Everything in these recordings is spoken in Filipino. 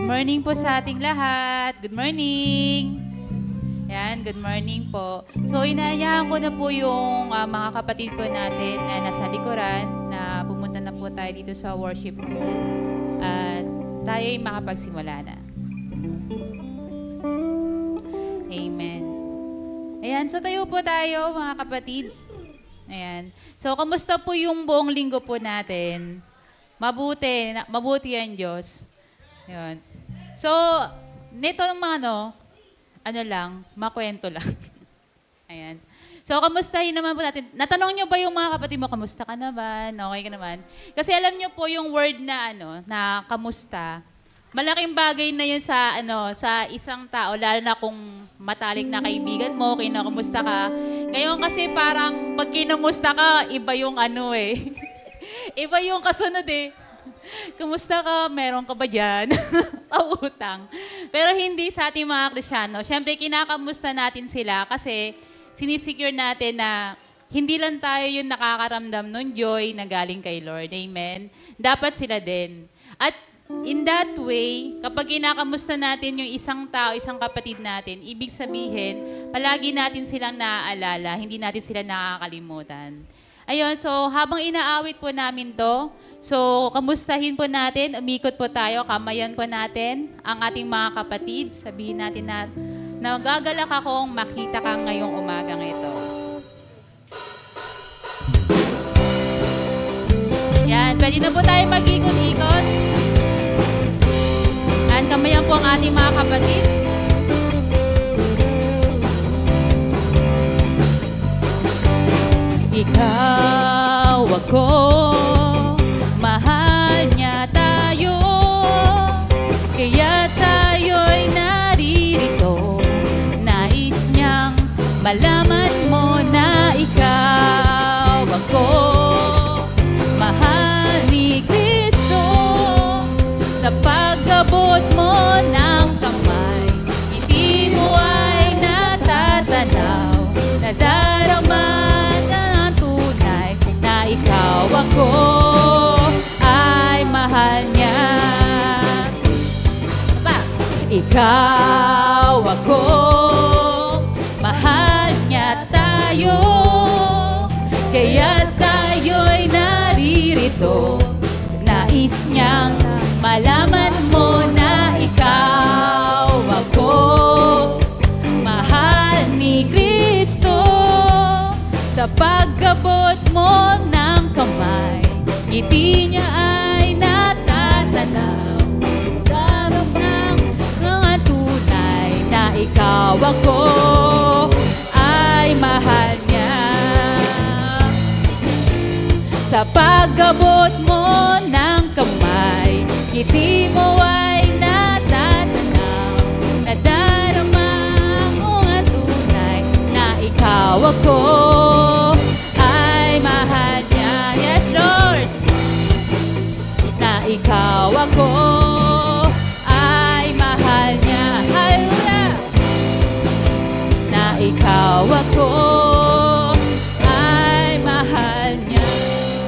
morning po sa ating lahat. Good morning. Yan, good morning po. So, inaanyahan ko na po yung mga kapatid po natin na nasa likuran na pumunta na po tayo dito sa worship moment. At tayo ay makapagsimula na. Amen. Ayan, so tayo po tayo mga kapatid. Ayan. So, kamusta po yung buong linggo po natin? Mabuti ang Diyos. Ayan. So, nito mga makwento lang. Ayan. So, kamustahin naman po natin. Natanong niyo ba yung mga kapatid mo, kamusta ka naman? Okay ka naman? Kasi alam niyo po yung word na na kamusta. Malaking bagay na yun sa isang tao, lalo na kung matalik na kaibigan mo, kinakamusta ka. Ngayon kasi parang pag kinamusta ka, iba yung iba yung kasunod eh. Kumusta ka? Meron ka ba dyan? Pautang. Pero hindi sa ating mga Kristyano. Siyempre, kinakamusta natin sila kasi sinisecure natin na hindi lang tayo yung nakakaramdam ng joy na galing kay Lord. Amen? Dapat sila din. At in that way, kapag kinakamusta natin yung isang tao, isang kapatid natin, ibig sabihin, palagi natin silang naaalala, hindi natin sila nakakalimutan. Ayun, so habang inaawit po namin to, so kamustahin po natin, umikot po tayo, kamayan po natin ang ating mga kapatid. Sabihin natin na nagagalak akong makita ka ngayong umagang ito. Yan, pwede na po tayo mag-ikot-ikot. At kamayan po ang ating mga kapatid. Ikaw, ako, mahal niya tayo, kaya tayo'y naririto. Nais niyang malaman mo na ikaw, ako, mahal ni Kristo. Sa pag-abot mo ng kamay, hindi mo ay natatanaw, nadarama ikaw ako ay mahal niya. Ikaw ako, mahal niya tayo, kaya tayo'y naririto. Nais niyang malaman mo na ikaw ako, mahal ni Kristo. Sa pag-abot mo ng kamay, ngiti niya ay natatanaw. Darap ng mga tunay na ikaw ako ay mahal niya. Sa pag-abot mo ng kamay, ngiti mo ay natatanaw. Nadarama ang mga tunay na ikaw ako ay mahal niya. Yes, Lord! Na ikaw ako ay mahal niya. Hallelujah! Na ikaw ako ay mahal niya.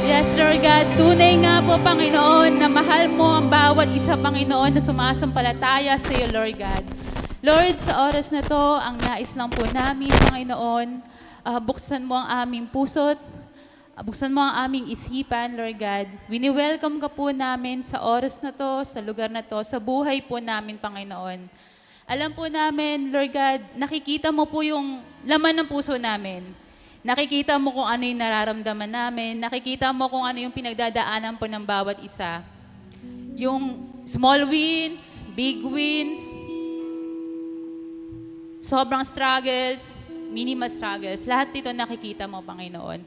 Yes, Lord God, tunay nga po, Panginoon, na mahal mo ang bawat isa, Panginoon, na sumasampalataya sa iyo, Lord God. Lord, sa oras na to, ang nais lang po namin, Panginoon, buksan mo ang aming puso't, buksan mo ang aming isipan, Lord God. Wini-welcome ka po namin sa oras na to, sa lugar na to, sa buhay po namin, Panginoon. Alam po namin, Lord God, nakikita mo po yung laman ng puso namin. Nakikita mo kung ano yung nararamdaman namin. Nakikita mo kung ano yung pinagdadaanan po ng bawat isa. Yung small wins, big wins, sobrang struggles, minimal struggles, lahat ito nakikita mo, Panginoon.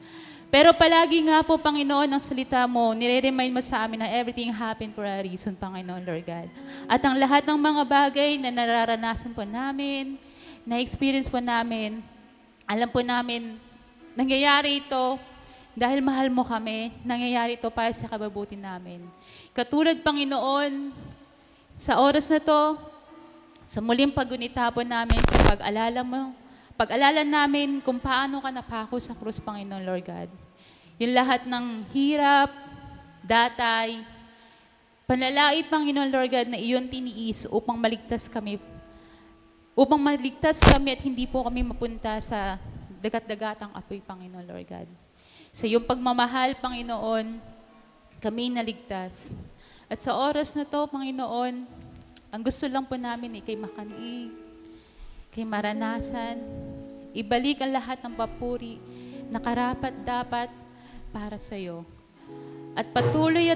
Pero palagi nga po, Panginoon, ang salita mo, nire-remind mo sa amin na everything happened for a reason, Panginoon, Lord God. At ang lahat ng mga bagay na nararanasan po namin, na-experience po namin, alam po namin, nangyayari ito dahil mahal mo kami, nangyayari ito para sa kababuti namin. Katulad, Panginoon, sa oras na to, sa muling paggunita po namin sa pag-alala mo, pag-alala namin kung paano ka napako sa krus, Panginoon, Lord God. Yung lahat ng hirap, datay, Panalait, Panginoon Lord God, na iyon tiniis upang maligtas kami at hindi po kami mapunta sa dagat-dagatang apoy, Panginoon Lord God. Sa iyong pagmamahal, Panginoon, kami naligtas. At sa oras na to, Panginoon, ang gusto lang po namin kay makanig, kay maranasan, ibalik ang lahat ng papuri na karapat-dapat para sa iyo. At patuloy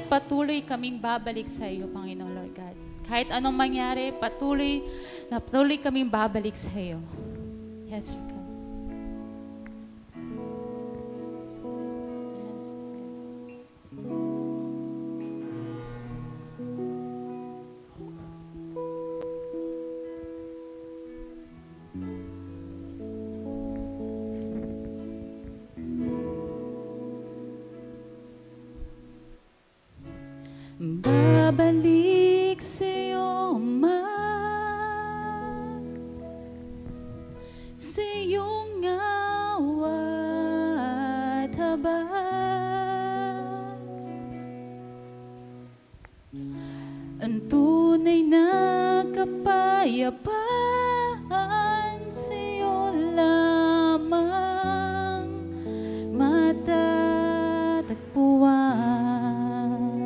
kaming babalik sa iyo, Panginoon Lord God. Kahit anong mangyari, patuloy kaming babalik sa iyo. Yes, Lord God. Yes, Lord God. Babalik sa'yo, Ama, sa iyong awa at habag. Ang tunay na kapayapaan sa iyo lamang matatagpuan.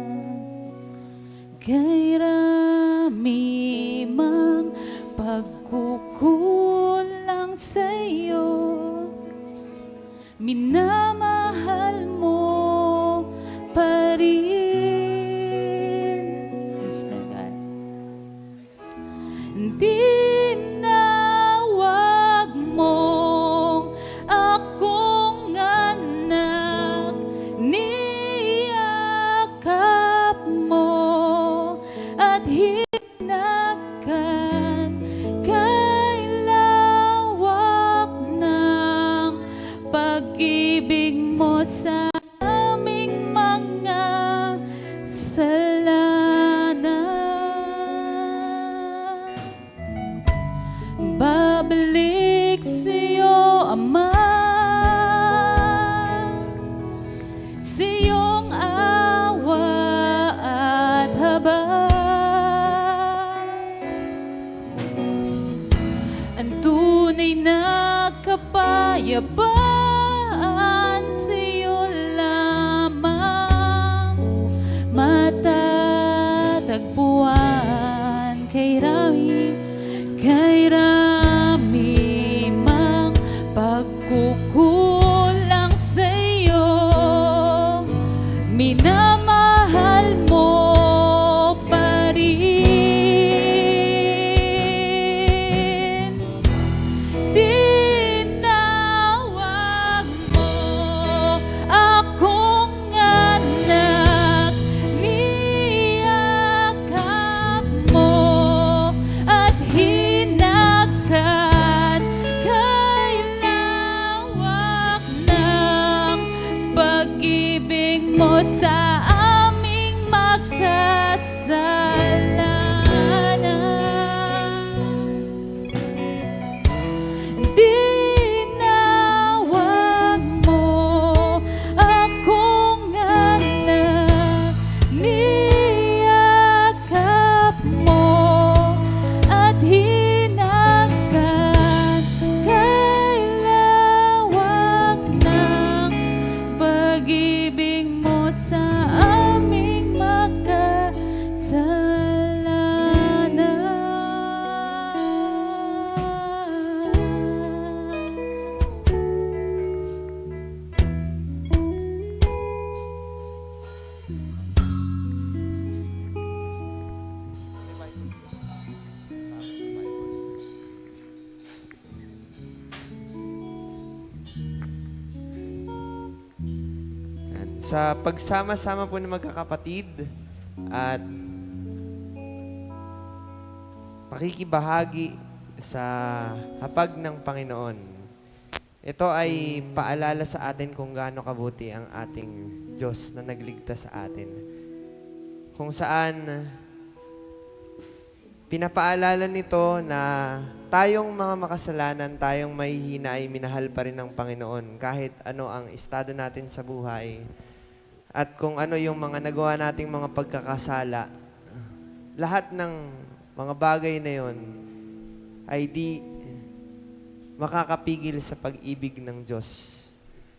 Kay rami mang pagkukulang sa'yo, minamahal mo pa rin. Yes, Lord God. Tinawag mong akong anak, niyakap mo at hinagan kay lawak ng pag-ibig mo sa aming mga kasalanan. Babalik sa'yo, Ama, sa iyong awa at habag. Ang tunay na kapayapaan sa iyo lamang matatagpuan. Kay rami mang pagkukulang sa iyo, minamahal mo pa rin. Tinawag mo akong anak, niyakap mo at hinagat kay lawak ng pag-ibig mo sa aming makasalanan. Tinawag mo akong anak, niyakap mo at hinagan kay lawak ng pag-ibig mo sa aming Sa pagsama-sama po ng magkakapatid at pakikibahagi sa hapag ng Panginoon. Ito ay paalala sa atin kung gaano kabuti ang ating Diyos na nagligtas sa atin. Kung saan pinapaalala nito na tayong mga makasalanan, tayong mahihina ay minahal pa rin ng Panginoon kahit ano ang estado natin sa buhay. At kung ano yung mga nagawa nating mga pagkakasala, lahat ng mga bagay na yon ay di makakapigil sa pag-ibig ng Diyos.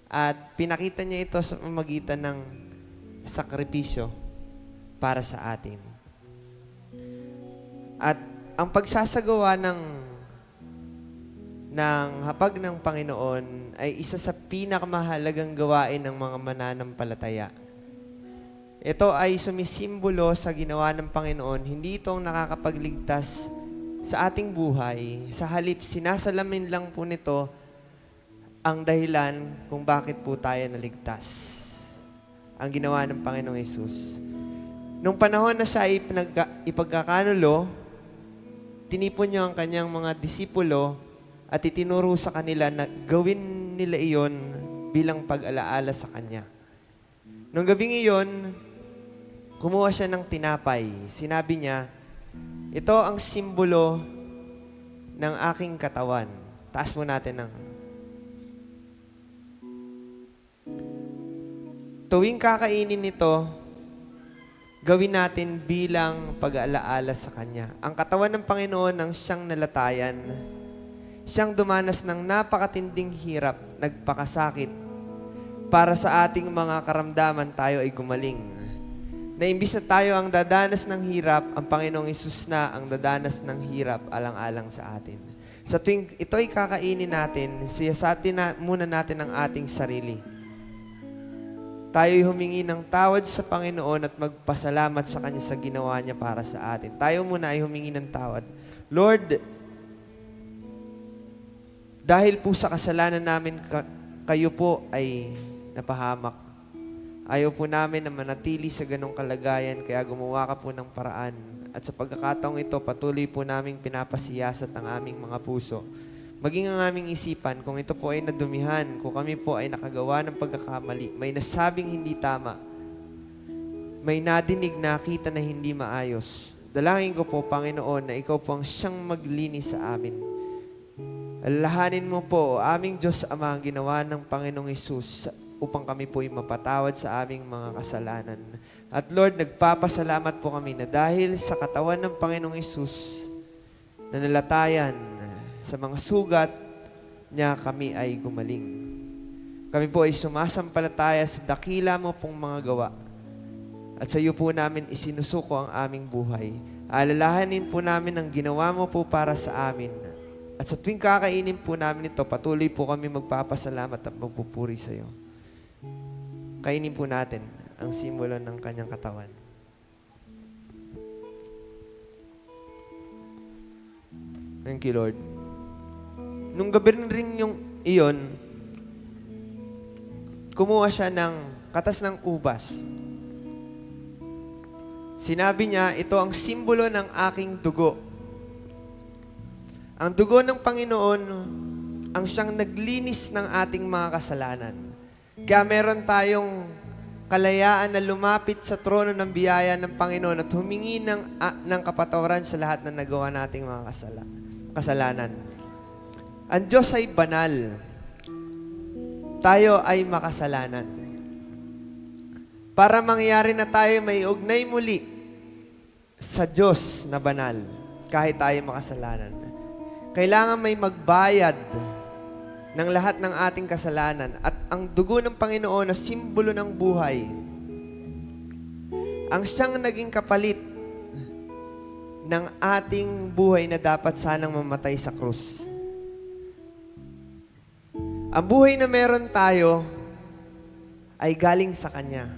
At pinakita niya ito sa pamamagitan ng sakripisyo para sa atin. At ang pagsasagawa ng hapag ng Panginoon ay isa sa pinakamahalagang gawain ng mga mananampalataya. Ito ay sumisimbolo sa ginawa ng Panginoon. Hindi itong nakakapagligtas sa ating buhay. Sa halip, sinasalamin lang po nito ang dahilan kung bakit po tayo naligtas. Ang ginawa ng Panginoong Hesus. Nung panahon na siya ay ipagkakanulo, tinipon niyo ang kanyang mga disipulo at itinuro sa kanila na gawin nila iyon bilang pag-alaala sa kanya. Nung gabing iyon, kumuha siya ng tinapay. Sinabi niya, ito ang simbolo ng aking katawan. Taas mo natin ng... Tuwing kakainin nito, gawin natin bilang pag-aalaala sa Kanya. Ang katawan ng Panginoon ang siyang nalatayan. Siyang dumanas ng napakatinding hirap, nagpakasakit. Para sa ating mga karamdaman, tayo ay gumaling. Na imbis na tayo ang dadanas ng hirap, ang Panginoong Hesus na ang dadanas ng hirap alang-alang sa atin. Sa tuwing ito ay kakainin natin, siyasatin muna natin ang ating sarili. Tayo'y humingi ng tawad sa Panginoon at magpasalamat sa Kanya sa ginawa Niya para sa atin. Tayo muna ay humingi ng tawad. Lord, dahil po sa kasalanan namin, kayo po ay napahamak. Ayaw po namin na manatili sa ganong kalagayan, kaya gumawa ka po ng paraan. At sa pagkakataong ito, patuloy po naming pinapasiyasat ang aming mga puso. Maging ang aming isipan, kung ito po ay nadumihan, kung kami po ay nakagawa ng pagkakamali, may nasabing hindi tama, may nadinig, nakita na hindi maayos. Dalangin ko po, Panginoon, na ikaw po ang siyang maglinis sa amin. Alalahanin mo po, aming Diyos Ama, ang ginawa ng Panginoong Hesus upang kami po ay mapatawad sa aming mga kasalanan. At Lord, nagpapasalamat po kami na dahil sa katawan ng Panginoong Hesus na nalatayan sa mga sugat niya, kami ay gumaling. Kami po ay sumasampalataya sa dakila mo pong mga gawa. At sa iyo po namin isinusuko ang aming buhay. Alalahanin po namin ang ginawa mo po para sa amin. At sa tuwing kakainin po namin ito, patuloy po kami magpapasalamat at magpupuri sa iyo. Kainin po natin ang simbolo ng kanyang katawan. Thank you, Lord. Nung gabi rin yung iyon, kumuha siya ng katas ng ubas. Sinabi niya, ito ang simbolo ng aking dugo. Ang dugo ng Panginoon ang siyang naglinis ng ating mga kasalanan. Kaya meron tayong kalayaan na lumapit sa trono ng biyaya ng Panginoon at humingi ng kapatawaran sa lahat na nagawa nating mga kasalanan. Ang Diyos ay banal. Tayo ay makasalanan. Para mangyari na tayo may ugnay muli sa Diyos na banal, kahit tayo makasalanan, kailangan may magbayad ng lahat ng ating kasalanan. At ang dugo ng Panginoon na simbolo ng buhay, ang siyang naging kapalit ng ating buhay na dapat sanang mamatay sa krus. Ang buhay na meron tayo ay galing sa Kanya.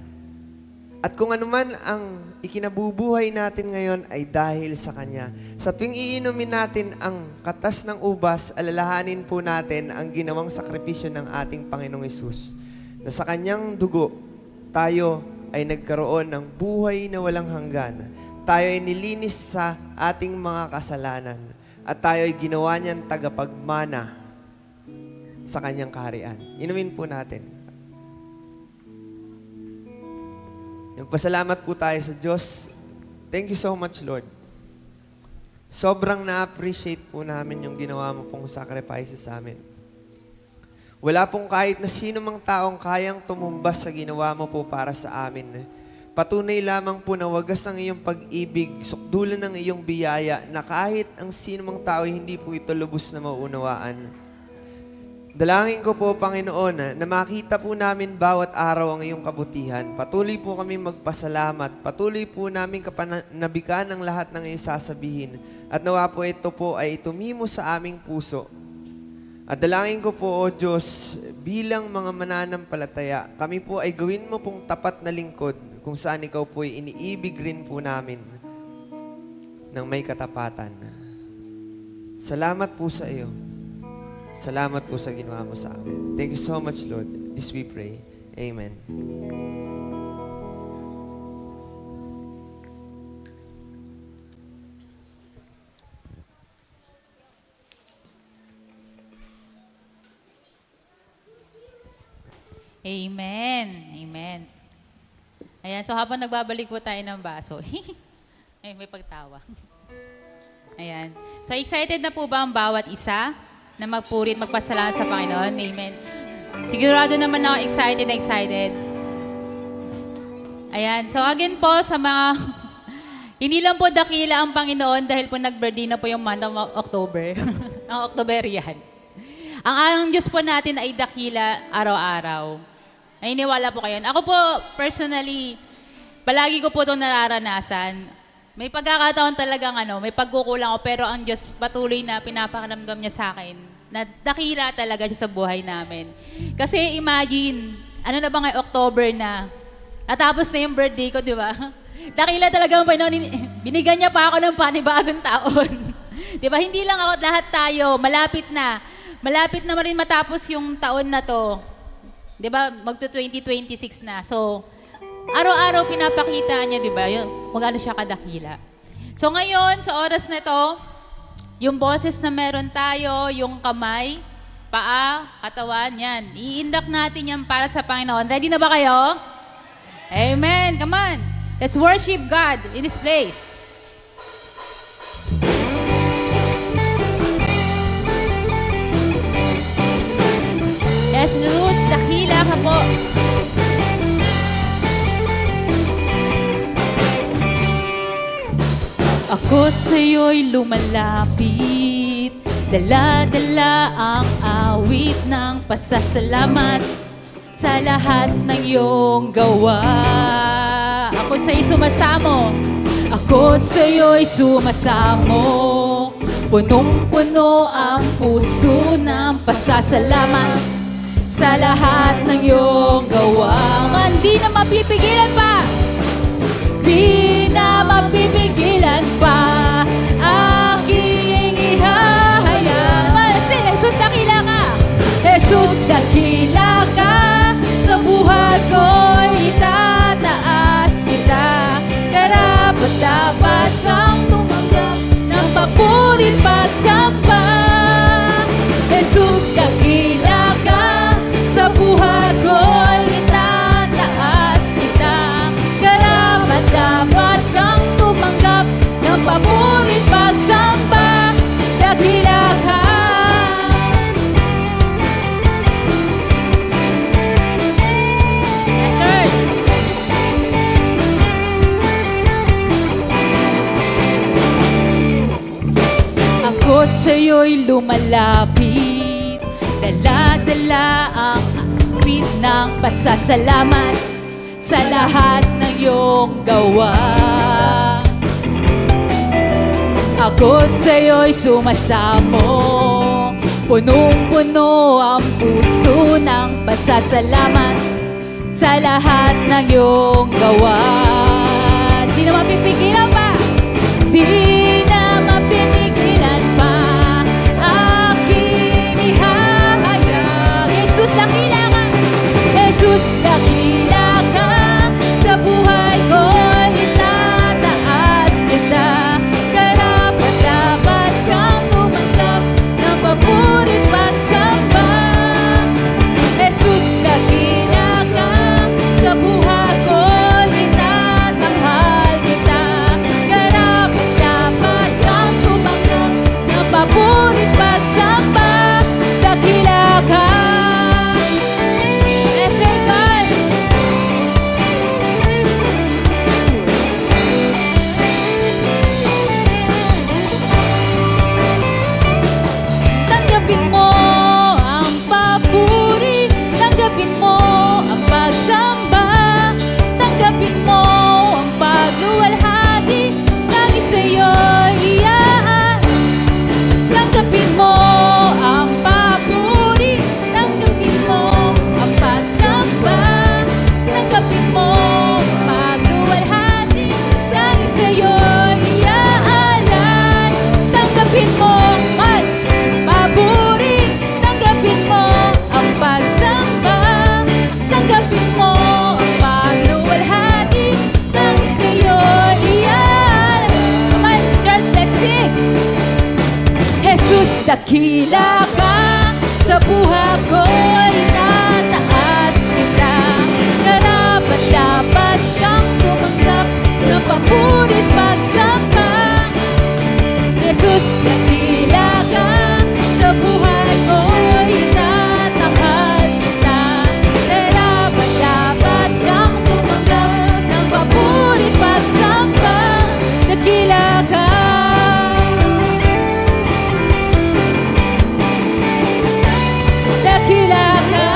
At kung anuman ang ikinabubuhay natin ngayon ay dahil sa Kanya. Sa tuwing iinumin natin ang katas ng ubas, alalahanin po natin ang ginawang sakripisyo ng ating Panginoong Hesus. Na sa Kanyang dugo, tayo ay nagkaroon ng buhay na walang hanggan. Tayo ay nilinis sa ating mga kasalanan. At tayo ay ginawa niyang tagapagmana sa Kanyang kaharian. Inumin po natin. Nagpasalamat po tayo sa Diyos. Thank you so much, Lord. Sobrang na-appreciate po namin yung ginawa mo pong sacrifices sa amin. Wala pong kahit na sino mang taong kayang tumumbas sa ginawa mo po para sa amin. Patunay lamang po na wagas ang iyong pag-ibig, sukdulan ng iyong biyaya, na kahit ang sinumang tao hindi po ito lubos na mauunawaan. Dalangin ko po, Panginoon, na makita po namin bawat araw ang iyong kabutihan. Patuloy po kami magpasalamat. Patuloy po namin kapanabikan ang lahat ng iyong sasabihin. At nawa po ito po ay tumimo sa aming puso. At dalangin ko po, O Diyos, bilang mga mananampalataya, kami po ay gawin mo pong tapat na lingkod kung saan ikaw po ay iniibig rin po namin ng may katapatan. Salamat po sa iyo. Salamat po sa ginawa mo sa amin. Thank you so much, Lord. This we pray. Amen. Amen. Amen. Ayan, so habang nagbabalik po tayo ng baso, ay, may pagtawa. Ayan. So excited na po ba ang bawat isa na magpuri at magpasalamat sa Panginoon? Amen. Sigurado naman ako excited na excited. Ayan. So again po sa mga, hindi lang po dakila ang Panginoon dahil po nag-birthday na po yung month of October. Ang Octoberian. Ang Diyos po natin ay dakila araw-araw. Naniniwala po kayo. Ako po, personally, palagi ko po itong nararanasan. May pagkakataon talagang may pagkukulang ko, pero ang Diyos patuloy na pinapakaramdam niya sa akin na dakila talaga siya sa buhay namin. Kasi imagine, ano na ba ngayon, October na, natapos na yung birthday ko, di ba? Dakila talaga ang Panginoon, binigyan niya pa ako ng panibagong taon. Di ba? Hindi lang ako, lahat tayo, malapit na. Malapit na rin matapos yung taon na to. Di ba? Magto-2026 na. So, araw-araw pinapakita niya, di ba? Kung gaano siya kadakila. So, ngayon, sa oras na to, yung boses na meron tayo, yung kamay, paa, katawan, yan. Iindak natin yan para sa Panginoon. Ready na ba kayo? Amen. Come on. Let's worship God in this place. Yes, Luz, dakila ka po. Ako sa'yo'y lumalapit, dala-dala ang awit ng pasasalamat sa lahat ng iyong gawa. Ako sa'yo'y sumasamo, ako sa'yo'y sumasamo. Punong-puno ang puso ng pasasalamat sa lahat ng iyong gawa. Di na mapipigilan pa, di na mapipigilan pa, aking ihahayag. Jesus, dakila ka! Jesus, dakila ka! Sa buhay ko'y itataas kita. Karapat-dapat kang tumanggap ng papurit pagsamba. Jesus, dakila ka! Sa buhay ko'y itataas kita. Karapat-dapat kang tumanggap ng papurit pagsamba. Dakila ka. Yes, Lord. Ako sa'yo'y lumalapit, dala-dala ang awit ng pasasalamat sa lahat ng iyong gawa. Ako sa'yo'y sumasamo, punong-puno ang puso ng pasasalamat sa lahat ng iyong gawa. Di na mapipigilan pa, di na mapipigilan pa, aking ihahayag. Jesus, dakila ka! Jesus, dakila ka! Sa buhay ko'y itataas kita. Karapat-dapat kang tumanggap ng papurit pagsamba. Jesus, dakila ka! Sa buhay ko'y itatanghal kita. Karapat-dapat kang tumanggap ng papurit pagsamba. Dakila ka! Yes, Lord God! dakila ka sa buhay ko'y tataas kita. Karapat-dapat kang tumanggap ng papurit pagsamba. Jesus, dakila ka sa buhay ko'y tatanghal kita. Karapat-dapat kang tumanggap ng papurit pagsamba. Dakila ka. Dakila ka.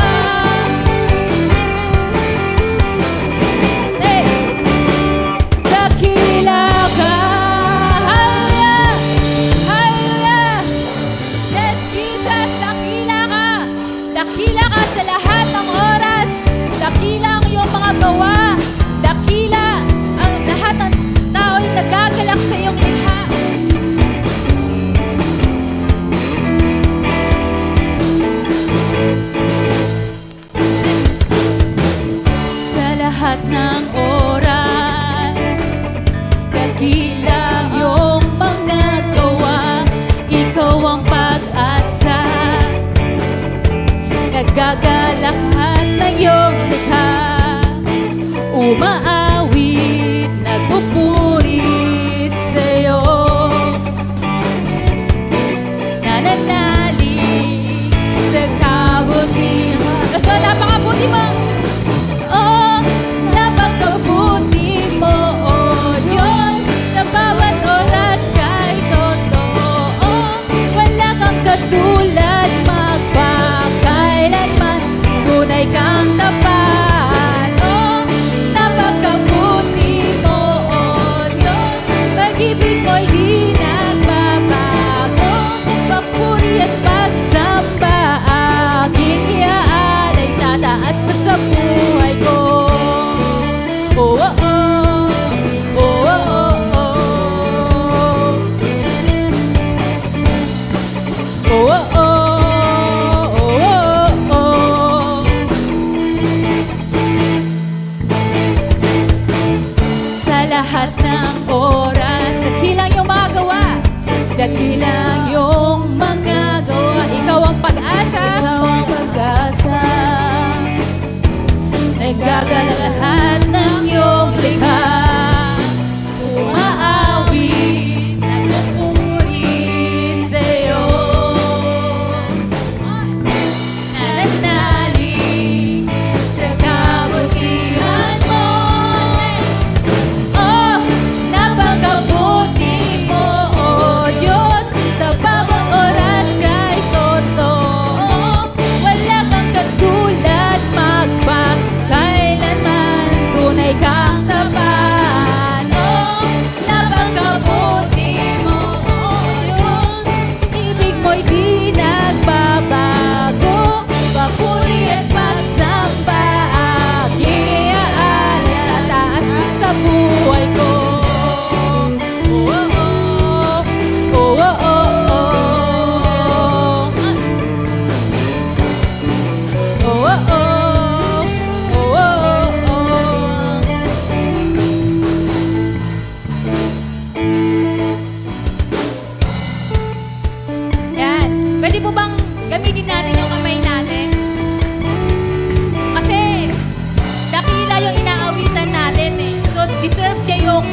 Hey! Dakila ka. Hallelujah! Hallelujah! Yes, Jesus, dakila ka. Dakila ka sa lahat ng oras. Dakila ang iyong mga gawa. Dakila ang lahat ng tao'y nagagalak sa iyong likha. Sa lahat ng oras, dakila iyong mga gawa. Ikaw ang pag-asa, nagagalahan ng iyong likha. Umaawit, nagpupuri sa'yo. Nananalig sa kabutihan. Basta napakabuti mo. Oh, napakabuti mo, oh Diyos. Sa bawat oras kay totoo. Wala kang katulad, magpakailanman. Tunay kang tapat. Oh, napakabuti mo, oh Diyos. Pag-ibig mo'y di nagbabago. Papuri at pagsamba aking iaalay. Tataas ka sa buhay ko. Oh, oh, oh. Oh, oh, oh, oh. Oh, oh, oh. Oh, oh, oh. Sa lahat ng oras, dakilang iyong mga gawa. Dakilang iyong mga gawa. Ikaw ang pag-asa. Ikaw ang pag-asa. Nagagala lahat ng iyong likha. Umaawit, nagpupuri sa'yo. Nananalig sa kabutihan mo. Oh, napakabuti mo, oh Diyos. Sa bawat oras kay totoo. Wala kang katulad, magpakailanman. Tunay kang tapat. Oh, napakabuti mo, oh Diyos. Ibig mo'y di nagbabago. Papuri at pagsamba aking iaalay. Tataas sa buhay ko. Oh, oh, oh. Oh, oh, oh, oh. Oh, oh, oh. Oh, oh, oh. Yan. Pwede po bang gamitin natin yung kamay natin? Kasi dakila yung inaawitan natin eh. So deserve niya yung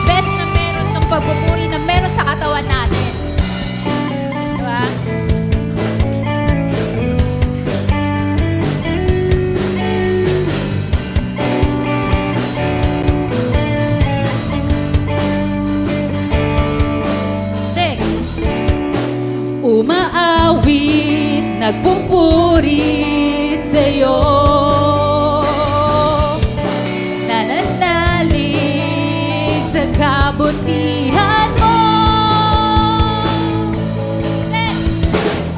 best na meron ng pagpupuri na meron sa katawan natin. Diba? Sing! Umaawit, nagpupuri sa'yo. Nananalig sa kabutihan mo.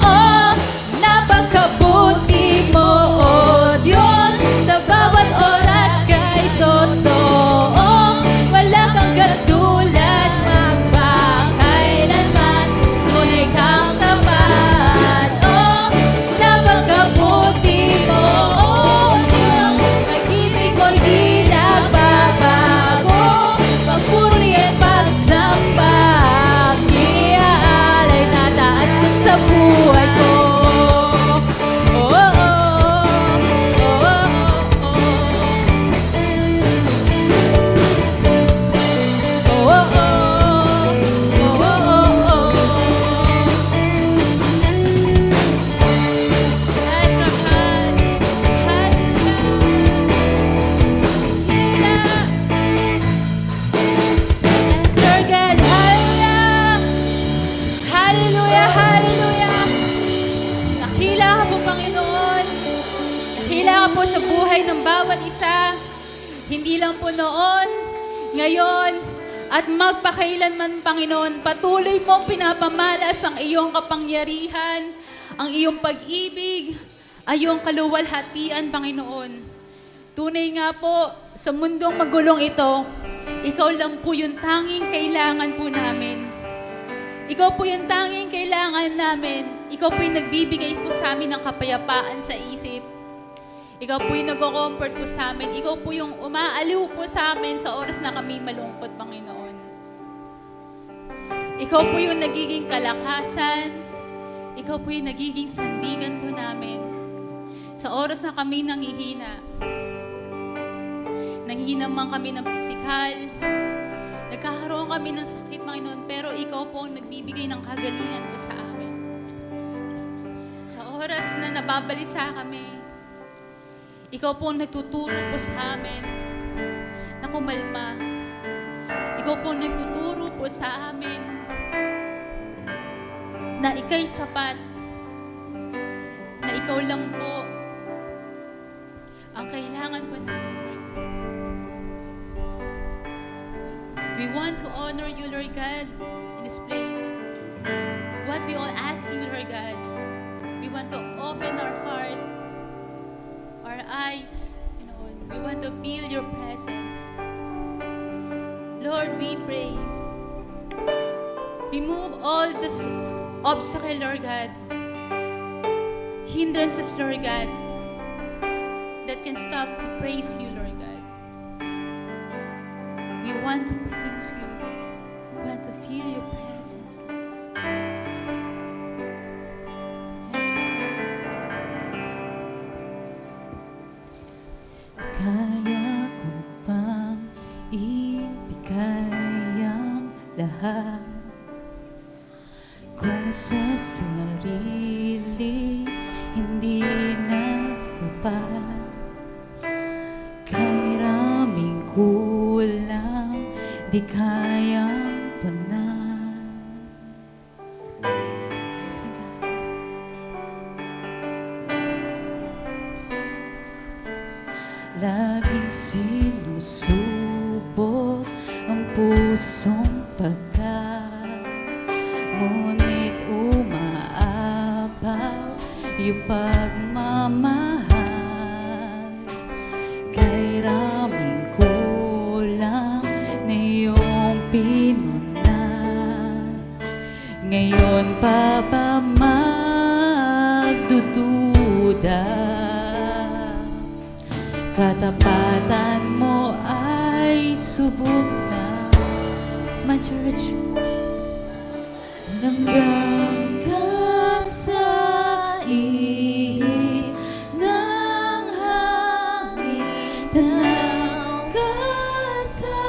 Oh, napakabuti mo, oh Diyos. Sa bawat oras kay totoo. Wala kang katulad, magpakailanman. Tunay kang tapat. Oh, napakabuti mo, oh Diyos. Pag-ibig mo'y di nagbabago. Papuri at pagsamba po sa buhay ng bawat isa, hindi lang po noon, ngayon, at magpakailanman, Panginoon, patuloy mong pinapamalas ang iyong kapangyarihan, ang iyong pag-ibig, ang iyong kaluwalhatian, Panginoon. Tunay nga po, sa mundong magulong ito, ikaw lang po yung tanging kailangan po namin. Ikaw po yung tanging kailangan namin. Ikaw po yung nagbibigay po sa amin ng kapayapaan sa isip. Ikaw po yung nag-comfort po sa amin. Ikaw po yung umaaliw po sa amin sa oras na kami malungkot, Panginoon. Ikaw po yung nagiging kalakasan. Ikaw po yung nagiging sandigan po namin. Sa oras na kami nanghihina. Nanghihina man kami ng pisikal. Nagkakaroon kami ng sakit, Panginoon, pero ikaw po ang nagbibigay ng kagalingan po sa amin. Sa oras na nababalisa kami, ikaw po ang nagtuturo po sa amin na kumalma. Ikaw po ang nagtuturo po sa amin na ika'y sapat, na ikaw lang po ang kailangan po namin. We want to honor you, Lord God, in this place. What we all asking, Lord God, we want to open our heart, our eyes, we want to feel your presence. Lord, we pray. Remove all this obstacle, Lord God, hindrances, Lord God, that can stop to praise you, Lord God. We want to praise you. We want to feel your presence. Yes, Lord. Kaya ko bang ibigay ang lahat kung sa sarili hindi na sapat? Kay raming kulang, di kayang panan. Yes, God. Laging sinusubok ang pusong pagkat, ngunit umaapaw yung pagmamahal. Kay raming kulang na iyong pinunan, ngayon pa ba magdududa? Katapatan mo ay subok na. My church, ramdam ka sa ihip ng hangin, tanaw ka sa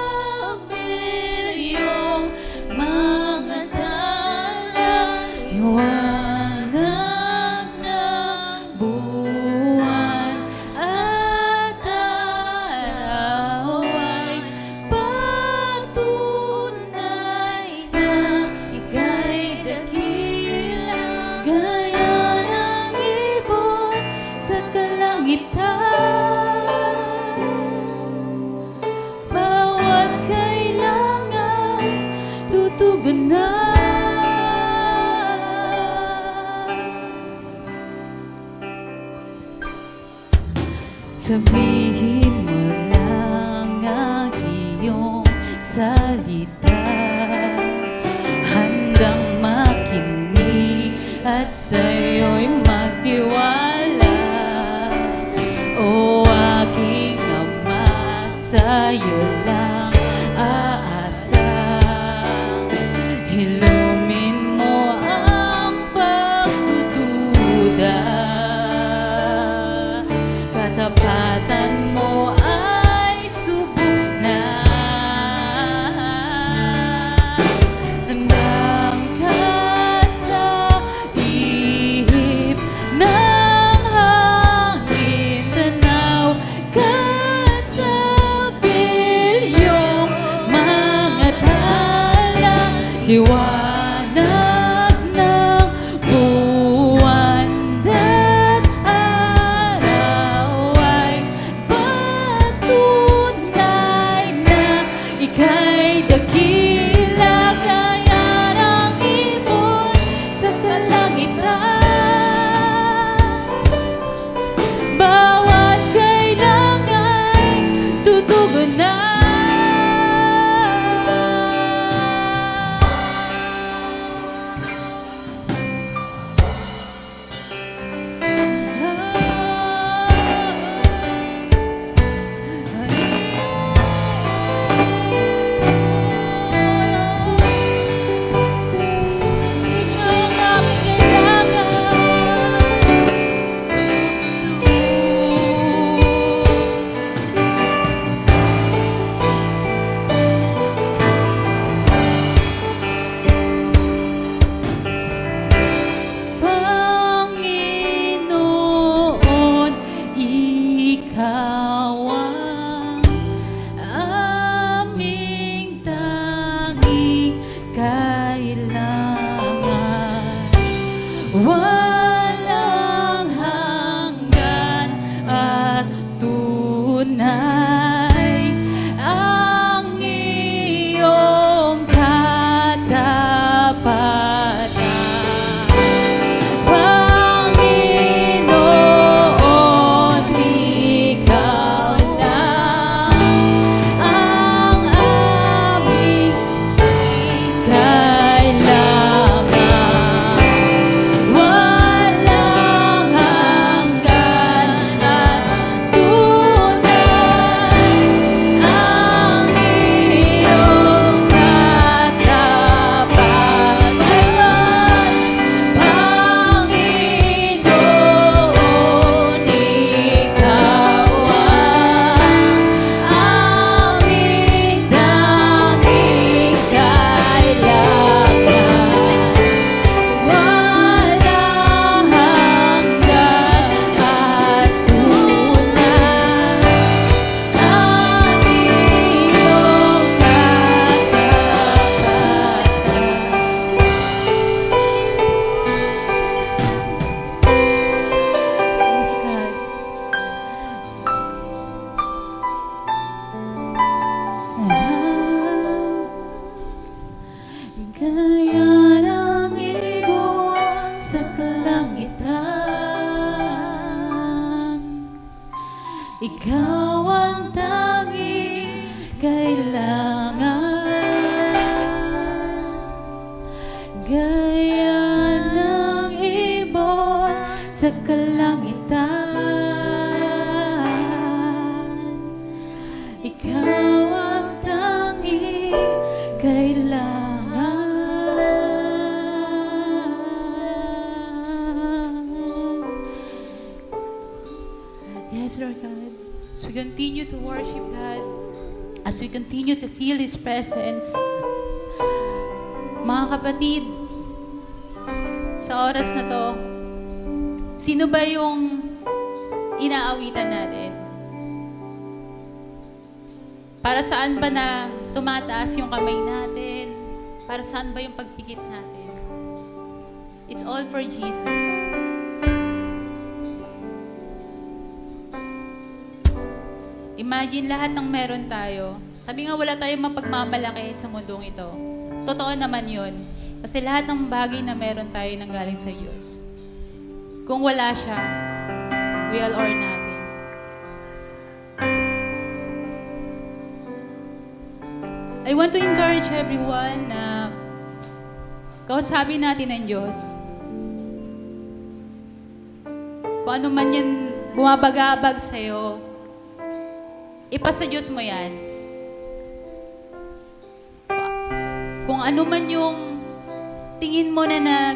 milyong mga dala, liwanag ng buwan at araw ay patunay na ika'y dakila, gaya ng ibon sa kalangitan. Bawat kailangan tutugunan. Sabihin mo lang ang iyong salita, handang makinig at sa'yo'y magtiwala. O aking Ama, sa'yo lang aasa. Hilumin mo ang pagdududa. Katapatan mo ay subok na. Ramdam ka sa ihip ng hangin, tanaw ka sa bilyong mga tala, liwanag ng buwan at araw Gaya ng ibon sa kalangitan, ikaw ang tanging kailangan. Gaya ng ibon sa kalangitan, ikaw ang tanging kailangan. Yes, Lord God. As we continue to worship God, as we continue to feel His presence, mga kapatid, sa oras na to, sino ba yung inaawitan natin? Para saan ba na tumataas yung kamay natin? Para saan ba yung pagpikit natin? It's all for Jesus. Imagine lahat ng meron tayo. Sabi nga wala tayong mapagmamalaki sa mundong ito. Totoo naman yun. Kasi lahat ng bagay na meron tayo nanggaling sa Diyos. Kung wala siya, we all or nothing. I want to encourage everyone na kausapin natin ang Diyos. Kung ano man yan bumabagabag sa'yo, ipasa Diyos mo yan. Kung ano man yung tingin mo na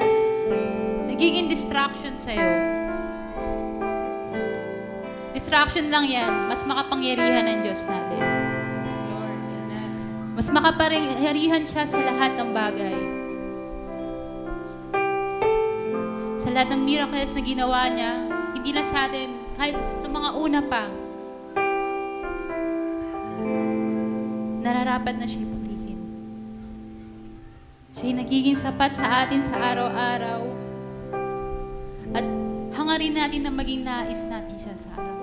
nagiging distraction sa'yo, distraction lang yan, mas makapangyarihan ng Diyos natin. Mas makapangyarihan siya sa lahat ng bagay. Sa lahat ng miracles na ginawa niya, hindi na sa atin, kahit sa mga una pa, nararapat na siya purihin. Siya'y nagiging sapat sa atin sa araw-araw. At hangarin natin na maging nais natin siya sa araw.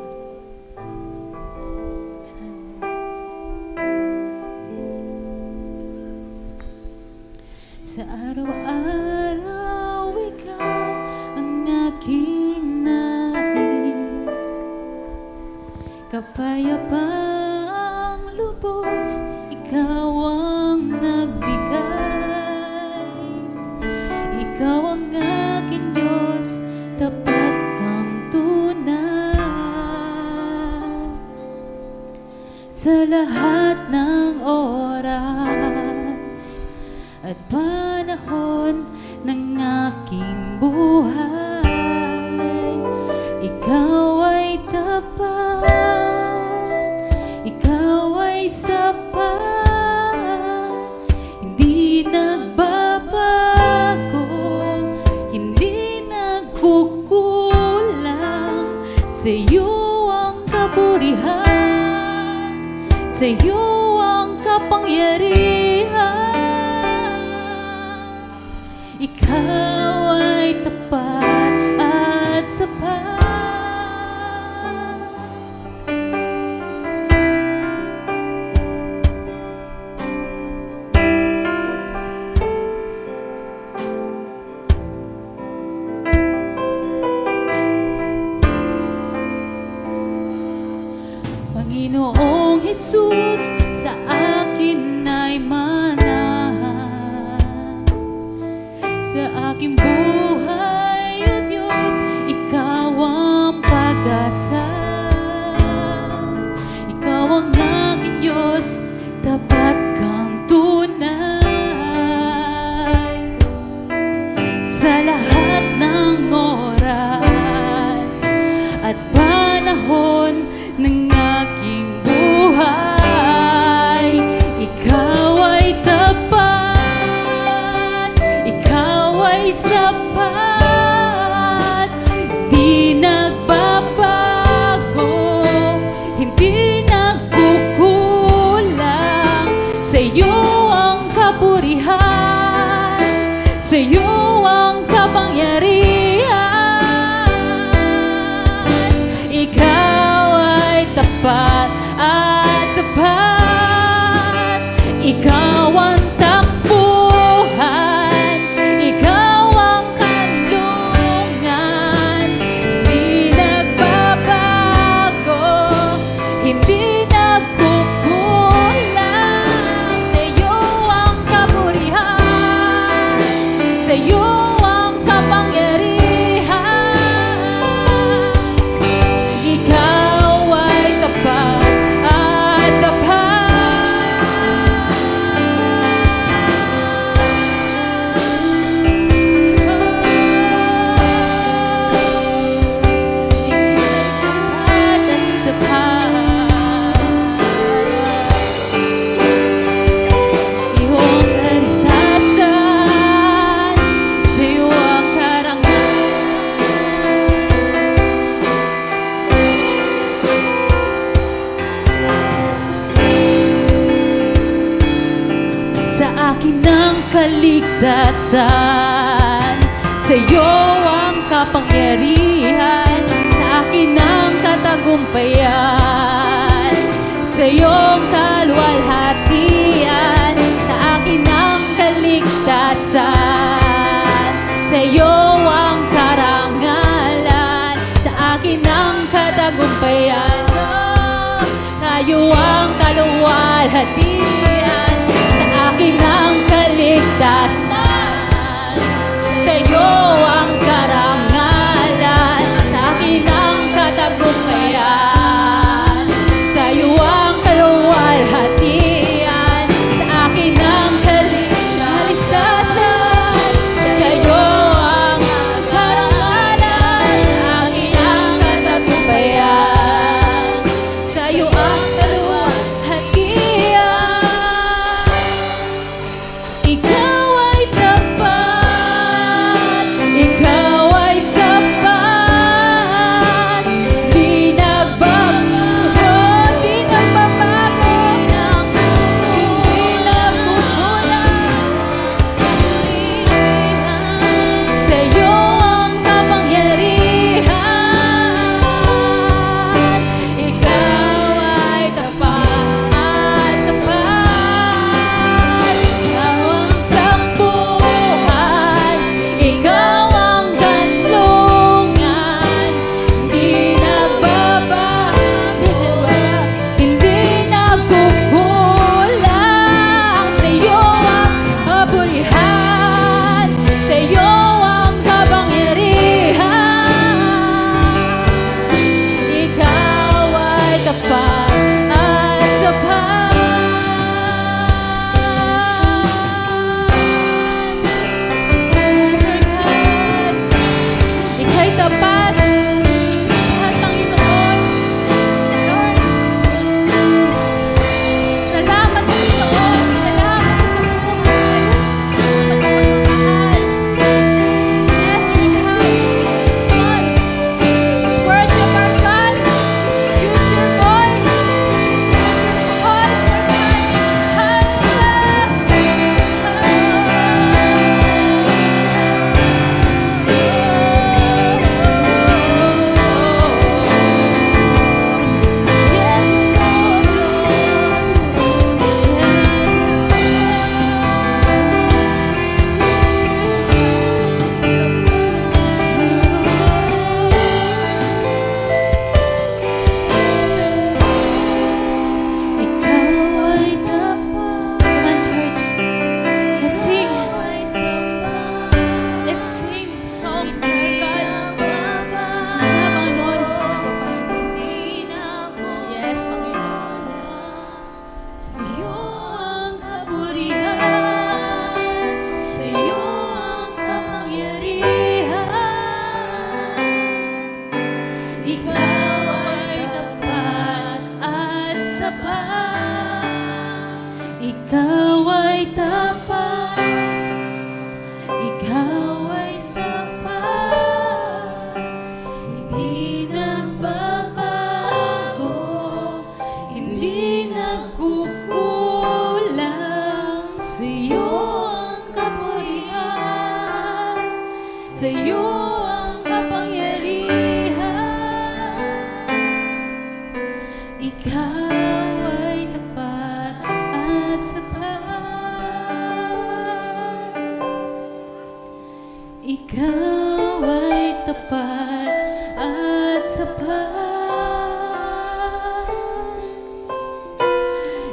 Sa araw-araw, ikaw ang aking nais. Kapayapaang lubos, ikaw ang nagbigay. Ikaw ang aking Diyos, tapat kang tunay. Sa lahat ng oras at panahon ng aking buhay, ikaw ay tapat, ikaw ay sapat, hindi nagbabago, hindi nagkukulang. Sa iyo ang kapurihan, sa iyo ang kapangyarihan. Ikaw ay tapat at sapat. Panginoong Jesus, sa akin ay manahan. Sa aking buhay, O Diyos, ikaw ang pag-asa. Ikaw ang aking Diyos, tapat kang tunay. Sa lahat ng oras at panahon ng aking buhay, ikaw ay tapat, ikaw ay sapat, di nagbabago, hindi nagkukulang. Sa iyo ang kapurihan, sa iyo ang kapangyarihan. Ikaw ay tapat at sapat, ikaw ang takbuhan. sa iyo ang kapangyarihan. Ikaw ay tapat at sa akin ang kaligtasan, sa iyo ang kapangyarihan, sa akin ang katagumpayan, sa iyong kaluwalhatian, sa akin ang kaligtasan, sa iyo ang karangalan, sa akin ang katagumpayan, tayo ang kaluwalhatian, sa akin ang kaligtasan, sa iyo ang karangalan, sa akin ang katagumpayan, sa iyo ang kaluwalhatian, sa akin ang kaligtasan, sa iyo ang karangalan, sa akin ang katagumpayan, sa iyo ang kaluwalhatian. Ikaw ay tapat, ikaw ay sapat, di nagbabago, di nagbabago, hindi nagkukulang. Sa iyo ang kapangyarihan, ikaw ay tapat at sapat, ikaw ang takbuhan, ikaw ang kanlungan, hindi nagbabago, hindi nagkukulang. Sa iyo ang kapurihan, sa iyo ang kapangyarihan, ikaw ay tapat at sapat. Yes, Lord God, ika'y tapat, sa lahat, Panginoon. Lord, salamat, Panginoon. Salamat po sa buhay. Salamat sa pagmamahal. Yes, Lord God. Come on. Let's worship our God. Use your voice. Use your voice, Lord God. Ikaw ay tapat. Come on, church. Let's sing. Let's sing the song to God. Panginoon. Yes, Panginoon. Sa iyo ang kapurihan, sa iyo ang kapangyarihan, ikaw ay tapat at sapat, ikaw ay tapat, ikaw ay sapat, hindi nagbabago, hindi nagkukulang. Sa iyo ang kapurihan, sa iyo ang kapangyarihan, ikaw ay tapat at sapat, ikaw ay tapat at sapat,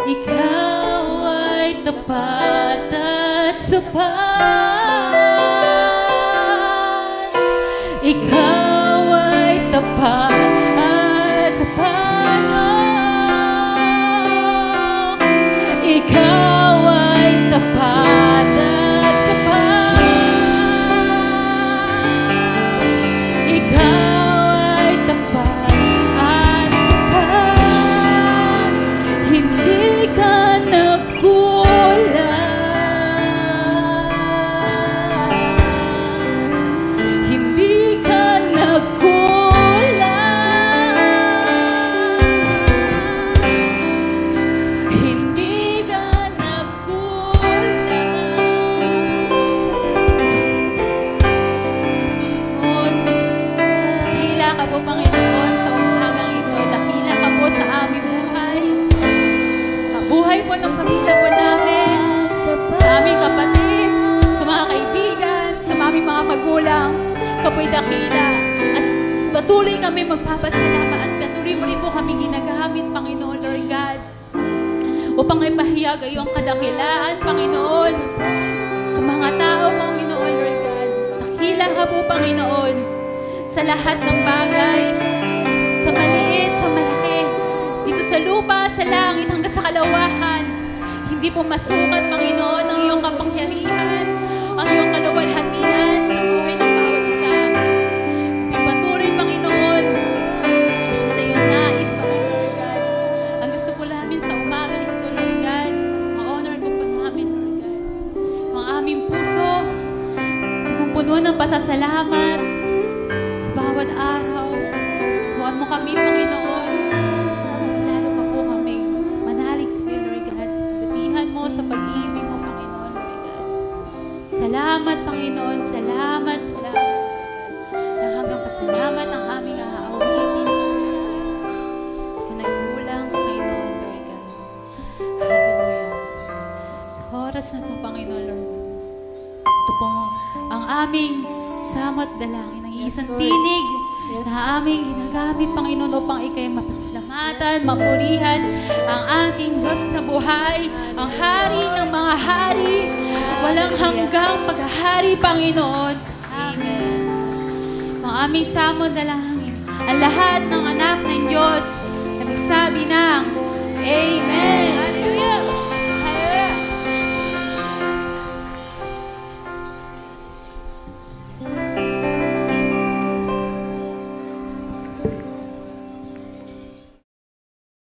ikaw ay tapat at sapat. Ikaw ay tapat sa paano. Ikaw ay tapat at sapat. Ikaw ay tapat at sapat. Hindi ka nagkulang. Hindi ka nagkulang. Hindi ka nagkulang. Yes, Panginoon. Dakila ka po, Panginoon, sa umagang ito. Dakila ka po sa aming buhay. Sa buhay po ng pamilya po namin. Sa aming kapatid. Sa mga kaibigan. Sa aming mga magulang. Kapoy dakila. At patuloy kami magpapasalamat. At patuloy mo rin po kami ginagamit, Panginoon, Lord God, upang ipahayag ay iyong kadakilaan, Panginoon, sa mga tao, Panginoon, Lord God. Dakila ka po, Panginoon, sa lahat ng bagay, sa maliit, sa malaki, dito sa lupa, sa langit, hanggang sa kalawahan. Hindi po masukat, Panginoon, ang iyong kapangyarihan, ang iyong kaluwalhatian sa buhay ng bawat isa. Ipatuloy, Panginoon, susunod sa iyong nais, Panginoon, Lord God. Ang gusto po namin sa umaga ito, Lord God, ma-honor ko po namin, Lord God. Ang aming puso, puno ng pasasalamat sa bawat araw. Turuan mo kami, Panginoon, na mas lalo pa po kami manalig sa iyo, Lord God, sa kabutihan mo, sa pag-ibig mo, Panginoon, Lord God. Salamat, Panginoon. Salamat, salamat, Lord God. Na hanggang pasalamat ang aming aawitin sa iyo. Hindi ka nagkulang, Panginoon, Lord God. Hallelujah. Sa oras na ito, Panginoon, Lord God, ito po ang aming samot dalangin, ang isang tinig na aming ginagamit, Panginoon, upang ikay mapasalamatan, mapurihan ang ating Diyos na buhay, ang hari ng mga hari, walang hanggang paghahari, Panginoon, sa amin. Ang aming samot dalangin, ang lahat ng anak ng Diyos ay magsabi ng Amen.